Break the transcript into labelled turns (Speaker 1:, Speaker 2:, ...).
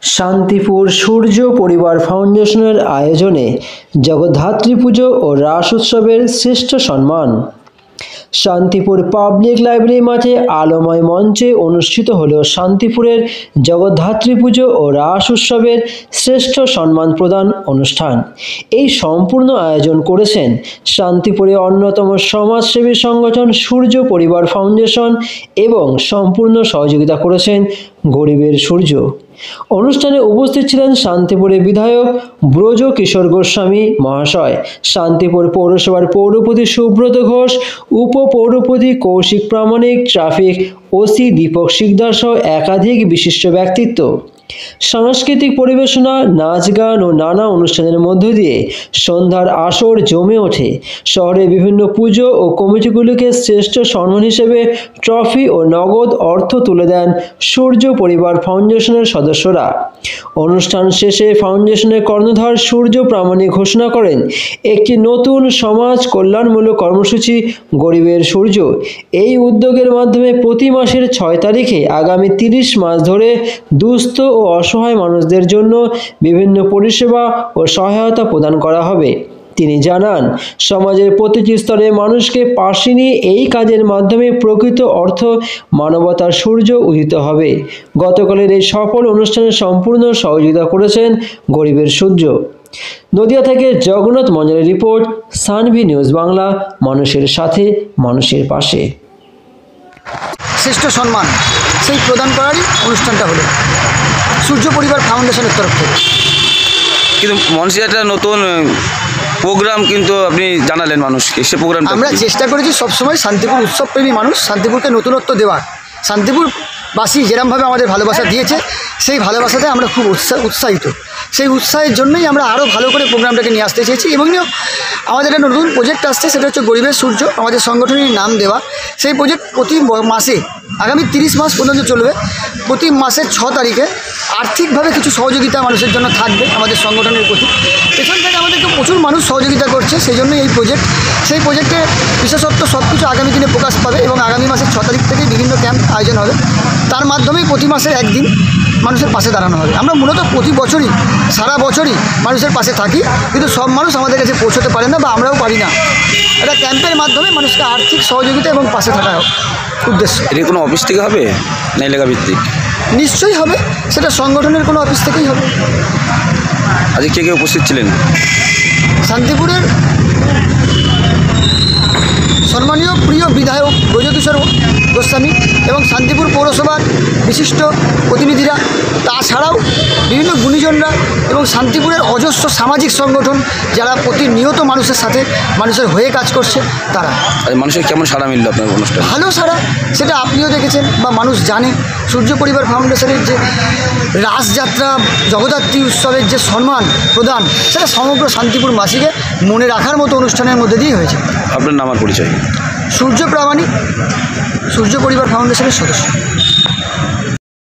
Speaker 1: শান্তিপুর সূর্য পরিবার ফাউন্ডেশনের আয়োজনে জগদ্ধাত্রী পুজো ও রাস উৎসবের শ্রেষ্ঠ সম্মান। শান্তিপুর পাবলিক লাইব্রেরি মাঠে আলোময় মঞ্চে অনুষ্ঠিত হল শান্তিপুরের জগদ্ধাত্রী পুজো ও রাস উৎসবের শ্রেষ্ঠ সম্মান প্রদান অনুষ্ঠান। এই সম্পূর্ণ আয়োজন করেছেন শান্তিপুরে অন্যতম সমাজসেবী সংগঠন সূর্য পরিবার ফাউন্ডেশন এবং সম্পূর্ণ সহযোগিতা করেছেন গরিবের সূর্য। অনুষ্ঠানে উপস্থিত ছিলেন শান্তিপুরের বিধায়ক ব্রজ কিশোর গোস্বামী মহাশয়, শান্তিপুর পৌরসভার পৌরপতি সুব্রত ঘোষ, উপপৌরপতি কৌশিক প্রামাণিক, ট্রাফিক ওসি দীপক শিকদার সহ একাধিক বিশিষ্ট ব্যক্তিত্ব। সাংস্কৃতিক পরিবেশনা, নাচ গান ও নানা অনুষ্ঠানের মধ্য দিয়ে সন্ধ্যার আসর জমে ওঠে। শহরের বিভিন্ন পুজো ও কমিটিগুলিকে শ্রেষ্ঠ সম্মান হিসেবে ট্রফি ও নগদ অর্থ তুলে দেন সূর্য পরিবার ফাউন্ডেশনের সদস্যরা। অনুষ্ঠান শেষে ফাউন্ডেশনের কর্ণধার সূর্য প্রামাণিক ঘোষণা করেন একটি নতুন সমাজ কল্যাণমূলক কর্মসূচি গরিবের সূর্য। এই উদ্যোগের মাধ্যমে প্রতি মাসের 6 তারিখে আগামী 30 মাস ধরে দুস্থ ও অসহায় মানুষদের জন্য বিভিন্ন পরিষেবা ও সহায়তা প্রদান করা হবে। তিনি জানান, সমাজের প্রতিটি স্তরের মানুষকে পাশে নিয়ে এই কাজের মাধ্যমে প্রকৃত অর্থ মানবতার সূর্য উদিত হবে। গতকালের এই সফল অনুষ্ঠানে সম্পূর্ণ সহযোগিতা করেছেন গরিবের সূর্য। নদিয়া থেকে জগন্নাথ মঞ্জলের রিপোর্ট, সানভি নিউজ বাংলা, মানুষের সাথে মানুষের পাশে।
Speaker 2: শ্রেষ্ঠ সম্মান সেই প্রদান করারই অনুষ্ঠানটা হলো সূর্য পরিবার ফাউন্ডেশনের তরফ থেকে।
Speaker 3: কিন্তু মানুষের একটা নতুন প্রোগ্রাম কিন্তু আপনি জানালেন মানুষকে, সে প্রোগ্রামটা
Speaker 2: আমরা চেষ্টা করেছি সবসময় শান্তিপুর উৎসবপ্রেমী মানুষ, শান্তিপুরকে নতুনত্ব দেওয়ার। শান্তিপুরবাসী যেরকমভাবে আমাদের ভালোবাসা দিয়েছে সেই ভালোবাসাতে আমরা খুব উৎসাহিত। সেই উৎসাহের জন্যই আমরা আরও ভালো করে প্রোগ্রামটাকে নিয়ে আসতে চেয়েছি। এবং আমাদের একটা নতুন প্রজেক্ট আসছে, সেটা হচ্ছে গরিবের সূর্য, আমাদের সংগঠনের নাম দেওয়া। সেই প্রজেক্ট প্রতি মাসে আগামী 30 মাস পর্যন্ত চলবে। প্রতি মাসের 6 তারিখে আর্থিকভাবে কিছু সহযোগিতা মানুষের জন্য থাকবে আমাদের সংগঠনের প্রতি। পেছন থেকে আমাদেরকে প্রচুর মানুষ সহযোগিতা করছে, সেই জন্যই এই প্রজেক্ট। সেই প্রজেক্টে বিশেষত্ব সব কিছু আগামী দিনে প্রকাশ পাবে এবং আগামী মাসের 6 তারিখ থেকে বিভিন্ন ক্যাম্প আয়োজন হবে। তার মাধ্যমেই প্রতি মাসে একদিন মানুষের পাশে দাঁড়ানো হবে। আমরা মূলত প্রতি বছরই, সারা বছরই মানুষের পাশে থাকি, কিন্তু সব মানুষ আমাদের কাছে পৌঁছতে পারে না বা আমরাও পারি না। এটা ক্যাম্পের মাধ্যমে মানুষকে আর্থিক সহযোগিতা এবং পাশে থাকা উদ্দেশ্য।
Speaker 3: এটা কোনো অফিস থেকে হবে না এলাকা ভিত্তিক?
Speaker 2: নিশ্চয়ই হবে, সেটা সংগঠনের কোনো অফিস থেকেই হবে।
Speaker 3: আজকে কে কে উপস্থিত ছিলেন?
Speaker 2: শান্তিপুরের সম্মানীয় প্রিয় বিধায়ক ব্রজ কিশোর গোস্বামী এবং শান্তিপুর পৌরসভার বিশিষ্ট প্রতিনিধিরা, তাছাড়াও বিভিন্ন গুণীজনরা এবং শান্তিপুরের অজস্র সামাজিক সংগঠন যারা প্রতিনিয়ত মানুষের সাথে মানুষের হয়ে কাজ করছে, তারা।
Speaker 3: মানুষের কেমন সাড়া মিলল আপনার অনুষ্ঠানে?
Speaker 2: ভালো সাড়া, সেটা আপনিও দেখেছেন বা মানুষ জানে। সূর্য পরিবার ফাউন্ডেশনের যে রাসযাত্রা, জগদ্ধাত্রী উৎসবের যে সম্মান প্রদান, সেটা সমগ্র শান্তিপুরবাসীকে মনে রাখার মতো অনুষ্ঠানের মধ্যে দিয়ে হয়েছে।
Speaker 3: আপনার নাম আর পরিচয়?
Speaker 2: সূর্য প্রামাণিক, সূর্য পরিবার ফাউন্ডেশনের সদস্য।